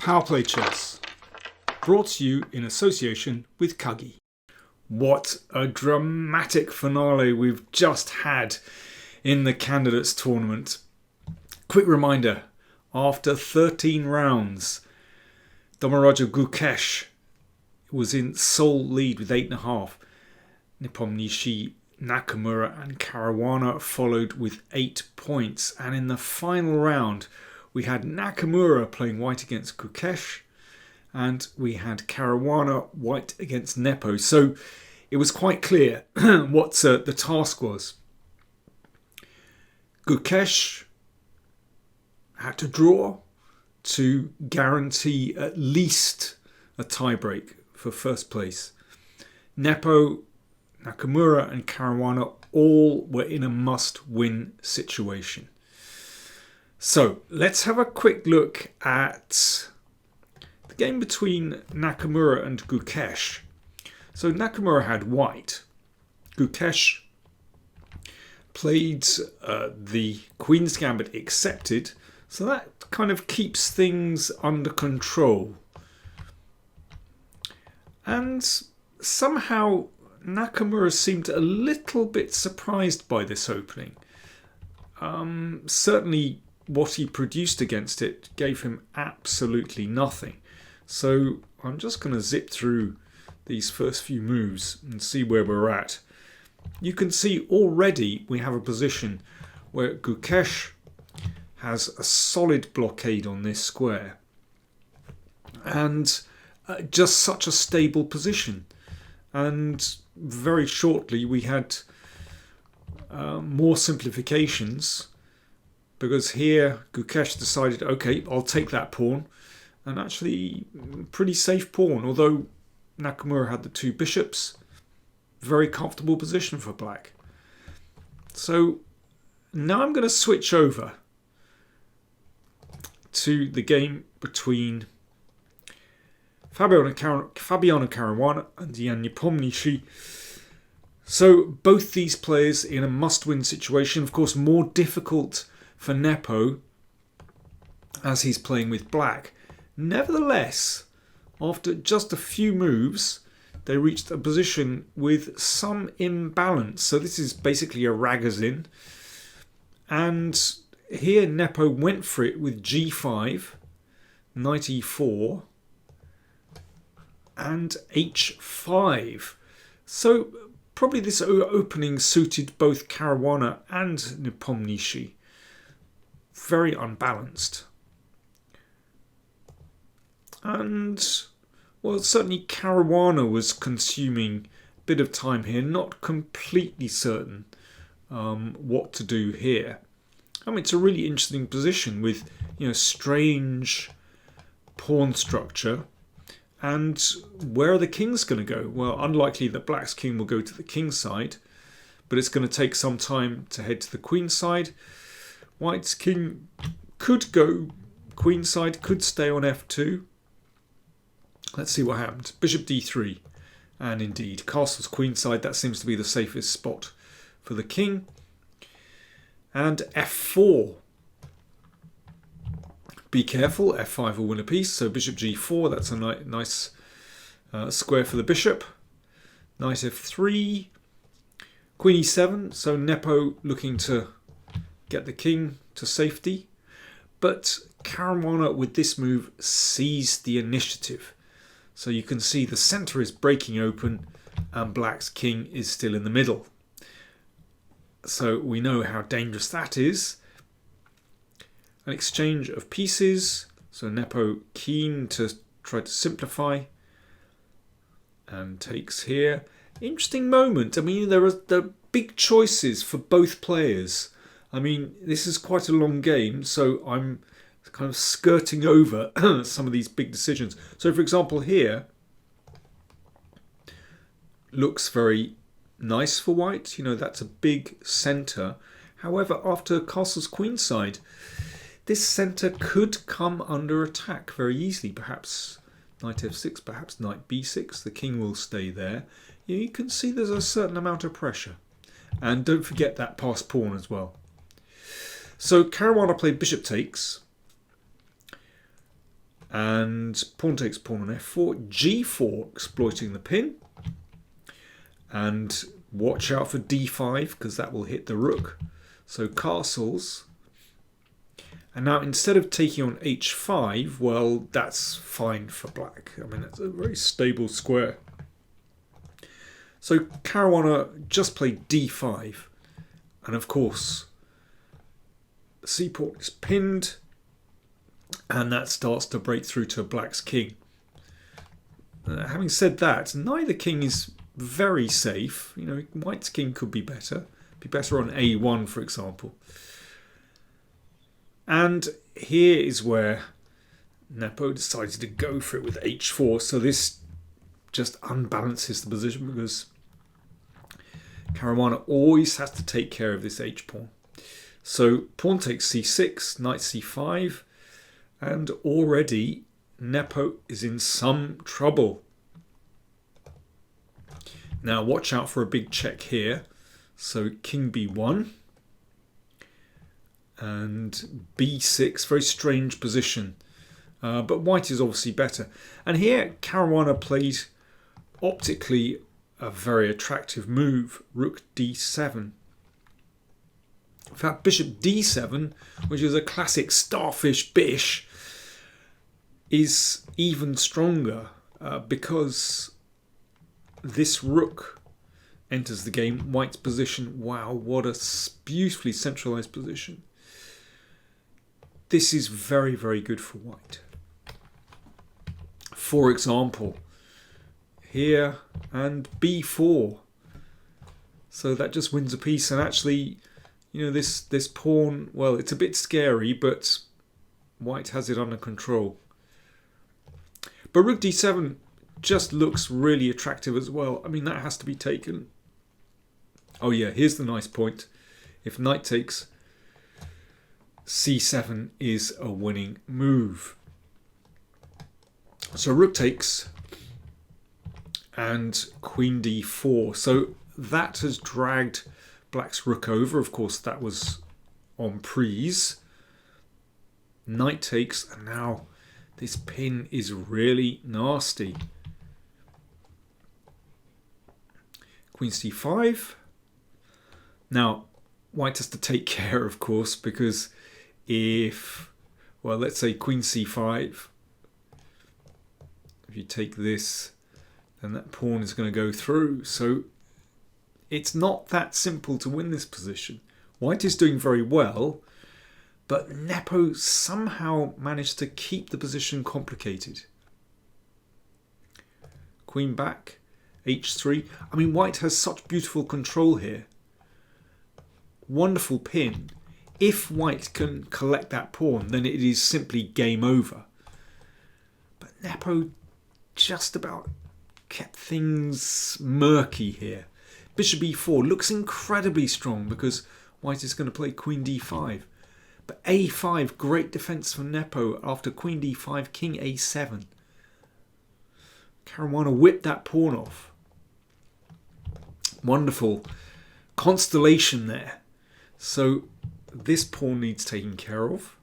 PowerPlayChess, brought to you in association with Kagi. What a dramatic finale we've just had in the Candidates Tournament. Quick reminder, after 13 rounds, Domaraja Gukesh was in sole lead with 8.5. Nepomniachtchi, Nakamura and Caruana followed with 8 points. And in the final round, we had Nakamura playing white against Gukesh, and we had Caruana white against Nepo. So it was quite clear what the task was. Gukesh had to draw to guarantee at least a tiebreak for first place. Nepo, Nakamura and Caruana all were in a must-win situation. So let's have a quick look at the game between Nakamura and Gukesh. So Nakamura had white. Gukesh played the Queen's Gambit accepted. So that kind of keeps things under control. And somehow Nakamura seemed a little bit surprised by this opening. Certainly what he produced against it gave him absolutely nothing. So I'm just going to zip through these first few moves and see where we're at. You can see already we have a position where Gukesh has a solid blockade on this square. And just such a stable position. And very shortly we had more simplifications, because here Gukesh decided, okay, I'll take that pawn, and actually pretty safe pawn, although Nakamura had the two bishops. Very comfortable position for black. So now I'm going to switch over to the game between Fabiano Caruana and Nepomniachtchi. So both these players in a must-win situation. Of course, more difficult for Nepo as he's playing with black. Nevertheless, after just a few moves, they reached a position with some imbalance. So this is basically a ragazin. And here Nepo went for it with g5, knight e4, and h5. So probably this opening suited both Caruana and Nepomniachtchi. Very unbalanced. And, well, certainly Caruana was consuming a bit of time here, not completely certain what to do here. I mean, it's a really interesting position with, strange pawn structure. And where are the kings going to go? Well, unlikely that black's king will go to the king's side, but it's going to take some time to head to the queen's side. White's king could go queen's side, could stay on f2. Let's see what happens. Bishop d3. And indeed, castle's queen side, that seems to be the safest spot for the king. And f4. Be careful, f5 will win a piece. So bishop g4, that's a nice square for the bishop. Knight f3. Queen e7, so Nepo looking to get the king to safety. But Caruana with this move seized the initiative. So you can see the centre is breaking open and black's king is still in the middle. So we know how dangerous that is. An exchange of pieces. So Nepo keen to try to simplify. And takes here. Interesting moment. I mean, there are big choices for both players. I mean, this is quite a long game, so I'm kind of skirting over some of these big decisions. So, for example, here looks very nice for white. That's a big centre. However, after castle's queenside, this centre could come under attack very easily. Perhaps knight f6, perhaps knight b6. The king will stay there. You can see there's a certain amount of pressure. And don't forget that passed pawn as well. So Caruana played bishop takes. And pawn takes pawn on f4, g4 exploiting the pin. And watch out for d5 because that will hit the rook. So castles. And now instead of taking on h5, well, that's fine for black. I mean, that's a very stable square. So Caruana just played d5. And of course, the c-pawn is pinned. And that starts to break through to black's king. Having said that, neither king is very safe. You know, white's king could be better. Be better on a1, for example. And here is where Nepo decided to go for it with h4. So this just unbalances the position because Caruana always has to take care of this h-pawn. So pawn takes c6, knight c5. And already Nepo is in some trouble. Now watch out for a big check here. So king b1 and b6, very strange position. But white is obviously better. And here Caruana played optically a very attractive move, rook d7. In fact, bishop d7, which is a classic starfish bish, is even stronger because this rook enters the game. White's position, wow, what a beautifully centralized position. This is very, very good for white. For example, here and b4. So that just wins a piece. And actually, you know, this pawn, well, it's a bit scary, but white has it under control. But rook d7 just looks really attractive as well. I mean, that has to be taken. Oh yeah, here's the nice point. If knight takes c7 is a winning move. So rook takes and queen d4. So that has dragged black's rook over. Of course, that was on prise. Knight takes, and now this pin is really nasty. Queen c5. Now, white has to take care, of course, because if, well, let's say queen c5, if you take this, then that pawn is going to go through. So it's not that simple to win this position. White is doing very well, but Nepo somehow managed to keep the position complicated. Queen back, h3. I mean, white has such beautiful control here. Wonderful pin. If white can collect that pawn, then it is simply game over. But Nepo just about kept things murky here. Bishop e4 looks incredibly strong because white is going to play queen d5. But a5, great defense from Nepo after queen d5, king a7. Caruana whipped that pawn off. Wonderful constellation there. So this pawn needs taken care of.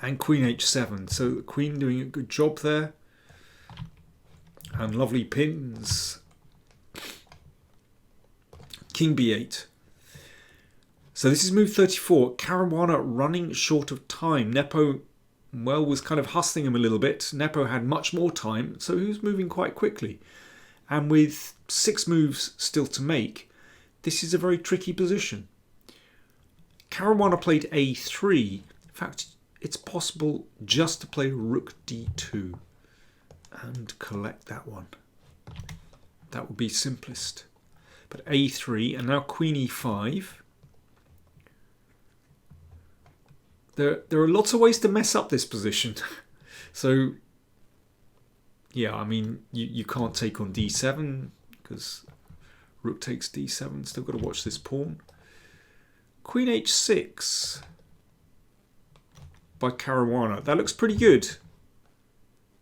And queen h7. So the queen doing a good job there. And lovely pins. King b8. So this is move 34. Caruana running short of time. Nepo, well, was kind of hustling him a little bit. Nepo had much more time, so he was moving quite quickly. And with 6 moves still to make, this is a very tricky position. Caruana played a3. In fact, it's possible just to play rook d2 and collect that one. That would be simplest. But a3, and now queen e5. There are lots of ways to mess up this position. So, yeah, I mean, you can't take on d7 because rook takes d7. Still got to watch this pawn. Queen h6 by Caruana. That looks pretty good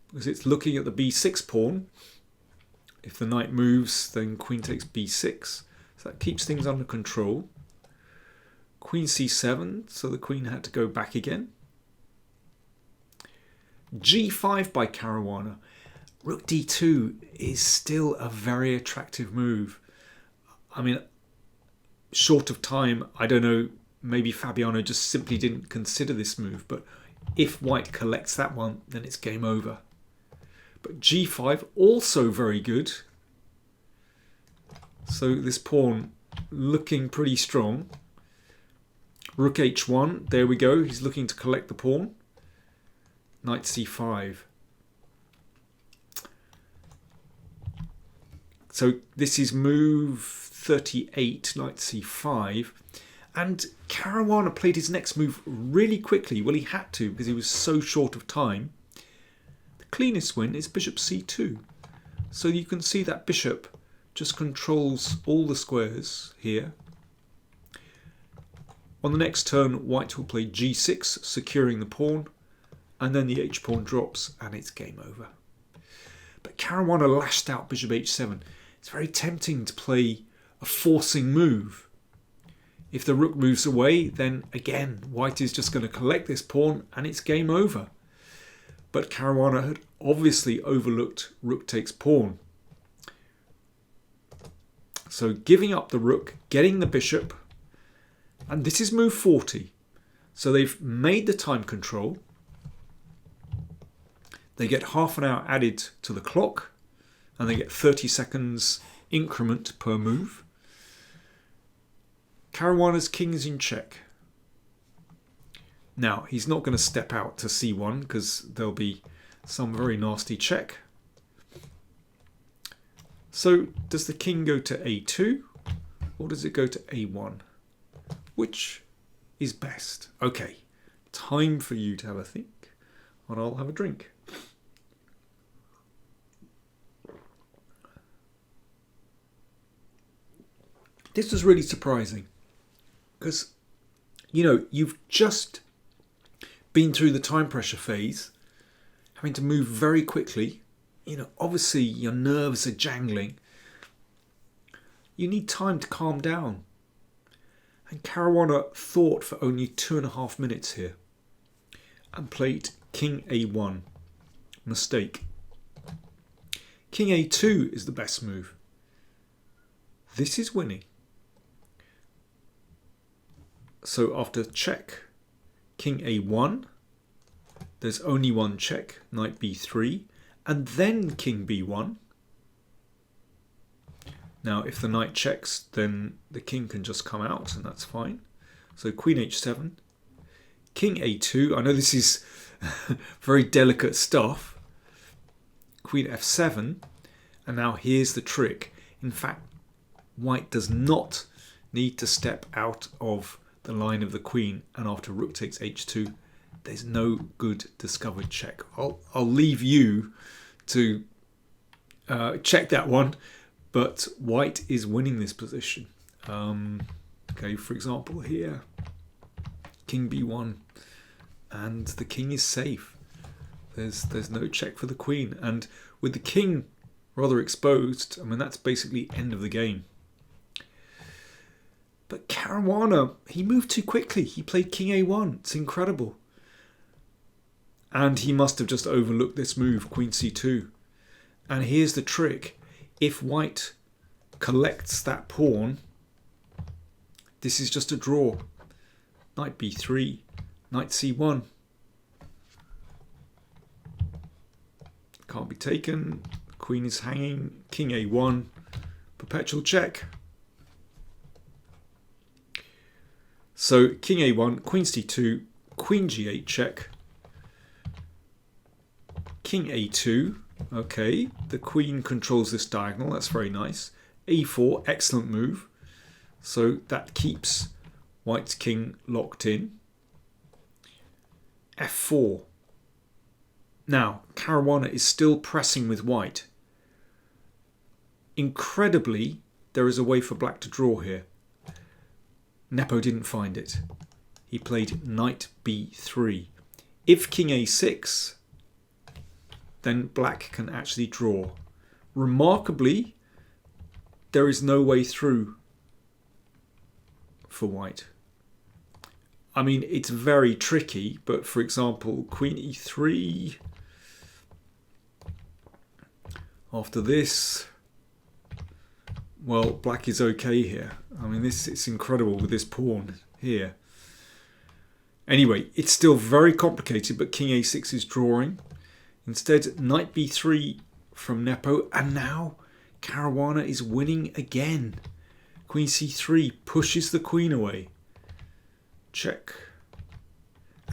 because it's looking at the b6 pawn. If the knight moves, then queen takes b6. So that keeps things under control. Queen c7, so the queen had to go back again. G5 by Caruana. Rook D2 is still a very attractive move. I mean, short of time, I don't know, maybe Fabiano just simply didn't consider this move, but if white collects that one, then it's game over. But G5 also very good. So this pawn looking pretty strong. Rook H1, there we go, he's looking to collect the pawn. Knight C5. So this is move 38, Knight C5. And Caruana played his next move really quickly. Well, he had to because he was so short of time. The cleanest win is Bishop C2. So you can see that bishop just controls all the squares here. On the next turn, white will play G6, securing the pawn. And then the H-pawn drops and it's game over. But Caruana lashed out Bishop H7. It's very tempting to play a forcing move. If the rook moves away, then again, white is just going to collect this pawn and it's game over. But Caruana had obviously overlooked rook takes pawn. So giving up the rook, getting the bishop, and this is move 40. So they've made the time control. They get half an hour added to the clock, and they get 30 seconds increment per move. Caruana's king is in check. Now, he's not going to step out to C1 because there'll be some very nasty check. So, does the king go to A2 or does it go to A1? Which is best? Okay, time for you to have a think, and I'll have a drink. This was really surprising because, you know, you've just been through the time pressure phase, having to move very quickly. You know, obviously your nerves are jangling. You need time to calm down. And Caruana thought for only 2.5 minutes here and played King A1. Mistake. King A2 is the best move. This is winning. So after check, King A1, there's only one check, Knight B3, and then King B1. Now if the knight checks, then the king can just come out and that's fine. So Queen H7, King A2, I know this is very delicate stuff, Queen F7, and now here's the trick. In fact, white does not need to step out of the line of the queen, and after rook takes H2, there's no good discovered check. I'll leave you to check that one, but white is winning this position. Okay, for example here, King B1, and the king is safe. There's no check for the queen, and with the king rather exposed, I mean that's basically end of the game. But Caruana, he moved too quickly. He played King A1. It's incredible. And he must have just overlooked this move, Queen C2. And here's the trick. If white collects that pawn, this is just a draw. Knight B3, Knight C1. Can't be taken. Queen is hanging. King A1. Perpetual check. So King A1, Queen C2, Queen G8 check. King A2. Okay, the queen controls this diagonal. That's very nice. A4, excellent move. So that keeps white's king locked in. F4. Now, Caruana is still pressing with white. Incredibly, there is a way for black to draw here. Nepo didn't find it. He played Knight B3. If King A6, then black can actually draw. Remarkably, there is no way through for white. I mean, it's very tricky, but for example, Queen E3, After this, well, black is okay here. I mean, it's incredible with this pawn here. Anyway, it's still very complicated, but king a6 is drawing. Instead, knight b3 from Nepo, and now Caruana is winning again. Queen c3 pushes the queen away. Check.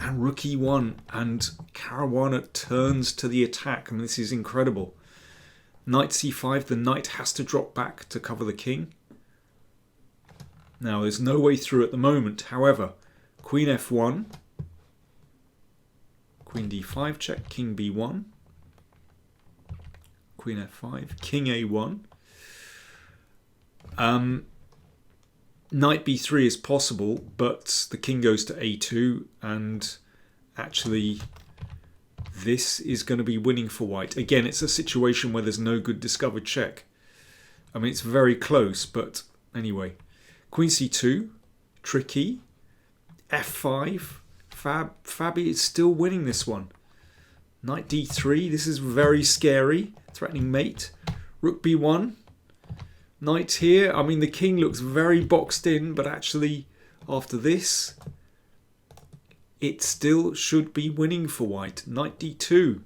And rook e1, and Caruana turns to the attack. I mean, this is incredible. Knight c5, the knight has to drop back to cover the king. Now, there's no way through at the moment. However, queen f1, queen d5 check, king b1, queen f5, king a1. Knight b3 is possible, but the king goes to a2, and actually this is going to be winning for white. Again, it's a situation where there's no good discovered check. I mean, it's very close, but anyway. Queen c2, tricky. f5, Fabi is still winning this one. Knight d3, this is very scary. Threatening mate. Rook b1. Knight here. I mean, the king looks very boxed in, but actually, after this, it still should be winning for white. Knight d2.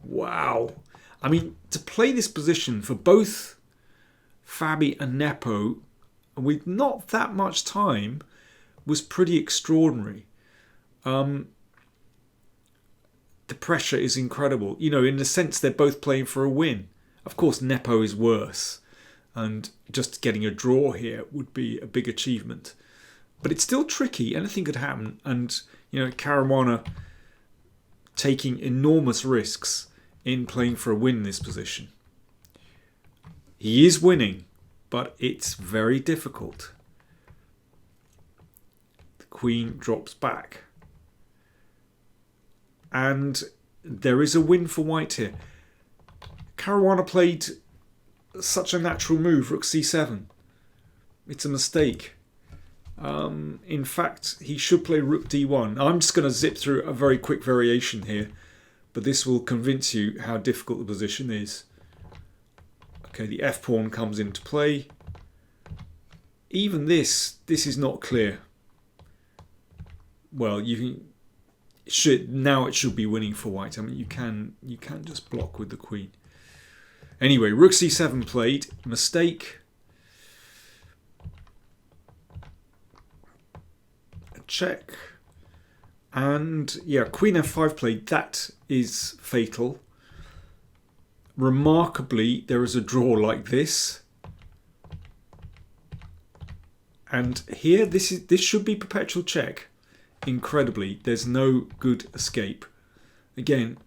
Wow. I mean, to play this position for both Fabi and Nepo with not that much time was pretty extraordinary. The pressure is incredible. You know, in the sense they're both playing for a win. Of course, Nepo is worse. And just getting a draw here would be a big achievement. But it's still tricky. Anything could happen. And, you know, Caruana taking enormous risks in playing for a win in this position. He is winning, but it's very difficult. The queen drops back. And there is a win for white here. Caruana played such a natural move, rook c7. It's a mistake. In fact, he should play rook d1. I'm just going to zip through a very quick variation here, but this will convince you how difficult the position is. Okay, the f-pawn comes into play. Even this is not clear. Well, now it should be winning for white. I mean, you can just block with the queen. Anyway, rook c7 played. Mistake. A check. And yeah, queen f5 played. That is fatal. Remarkably, there is a draw like this. And here, this should be perpetual check. Incredibly, there's no good escape. Again,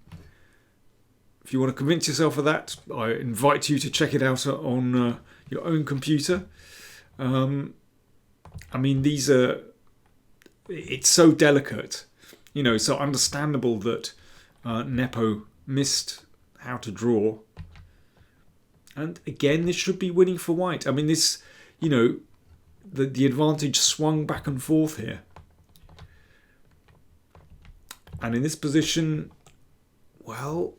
if you want to convince yourself of that, I invite you to check it out on your own computer. I mean, it's so delicate, you know, so understandable that Nepo missed how to draw. And again, this should be winning for white. I mean, this, you know, the advantage swung back and forth here. And in this position, well,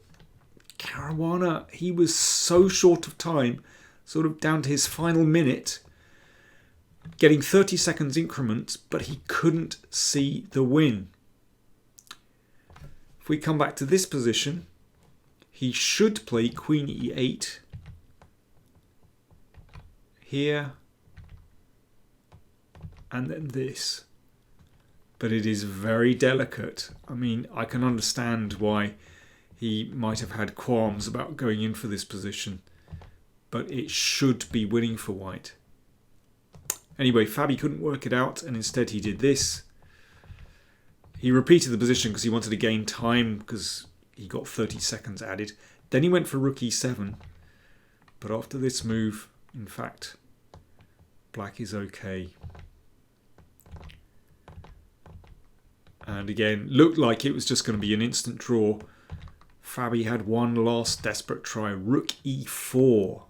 Caruana, he was so short of time, sort of down to his final minute, getting 30 seconds increments, but he couldn't see the win. If we come back to this position, he should play queen e8 here, and then this. But it is very delicate. I mean, I can understand why he might have had qualms about going in for this position, but it should be winning for white. Anyway, Fabi couldn't work it out, and instead he did this. He repeated the position because he wanted to gain time, because he got 30 seconds added. Then he went for rook e7, but after this move, in fact, black is okay. And again, looked like it was just going to be an instant draw. Fabi had one last desperate try. Rook e4.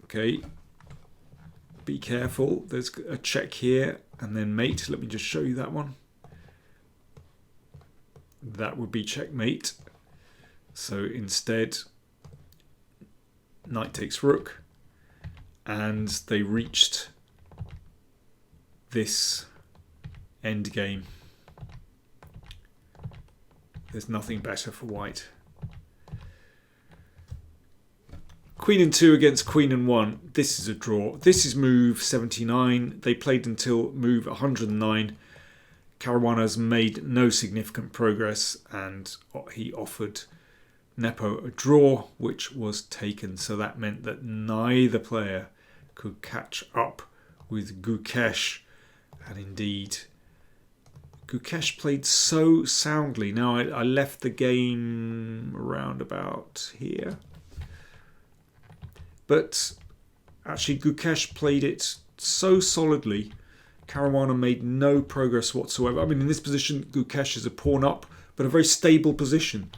Okay. Be careful. There's a check here and then mate. Let me just show you that one. that would be checkmate. So instead, knight takes rook, and they reached this endgame. There's nothing better for white. Queen and 2 against queen and 1. This is a draw. This is move 79. They played until move 109. Caruana's made no significant progress, and he offered Nepo a draw, which was taken. So that meant that neither player could catch up with Gukesh. And indeed, Gukesh played so soundly. Now, I left the game around about here. But actually, Gukesh played it so solidly. Caruana made no progress whatsoever. I mean, in this position, Gukesh is a pawn up, but a very stable position.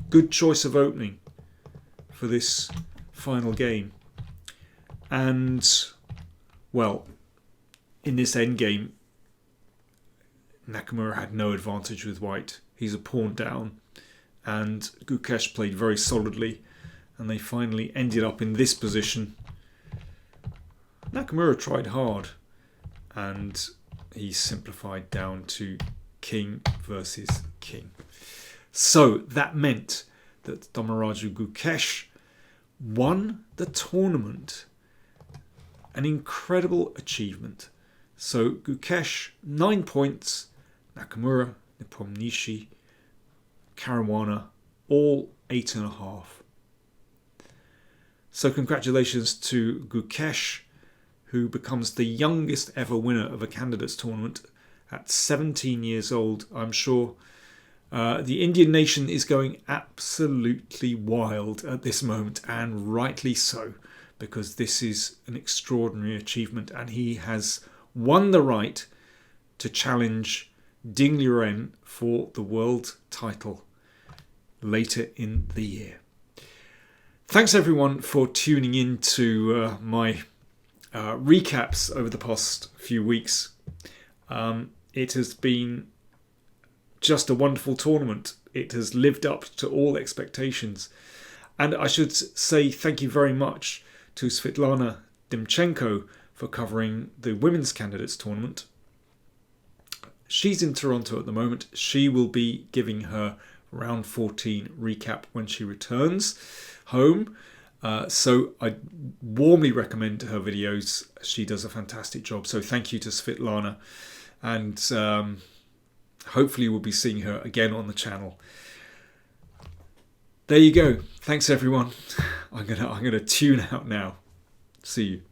Good choice of opening for this final game. And, well, in this endgame, Nakamura had no advantage with white. He's a pawn down, and Gukesh played very solidly, and they finally ended up in this position. Nakamura tried hard, and he simplified down to king versus king. So that meant that Domaraju Gukesh won the tournament. An incredible achievement. So Gukesh, 9 points. Nakamura, Nepomniachtchi, Caruana, all 8.5. So congratulations to Gukesh, who becomes the youngest ever winner of a candidates tournament at 17 years old. I'm sure the Indian nation is going absolutely wild at this moment, and rightly so, because this is an extraordinary achievement, and he has won the right to challenge Ding Liren for the world title later in the year. Thanks everyone for tuning in to my recaps over the past few weeks. It has been just a wonderful tournament. It has lived up to all expectations. And I should say thank you very much to Svetlana Dimchenko for covering the women's candidates tournament. She's in Toronto at the moment. She will be giving her round 14 recap when she returns home. So I warmly recommend her videos. She does a fantastic job. So thank you to Svetlana. And hopefully we'll be seeing her again on the channel. There you go. Thanks everyone. I'm gonna tune out now. See you.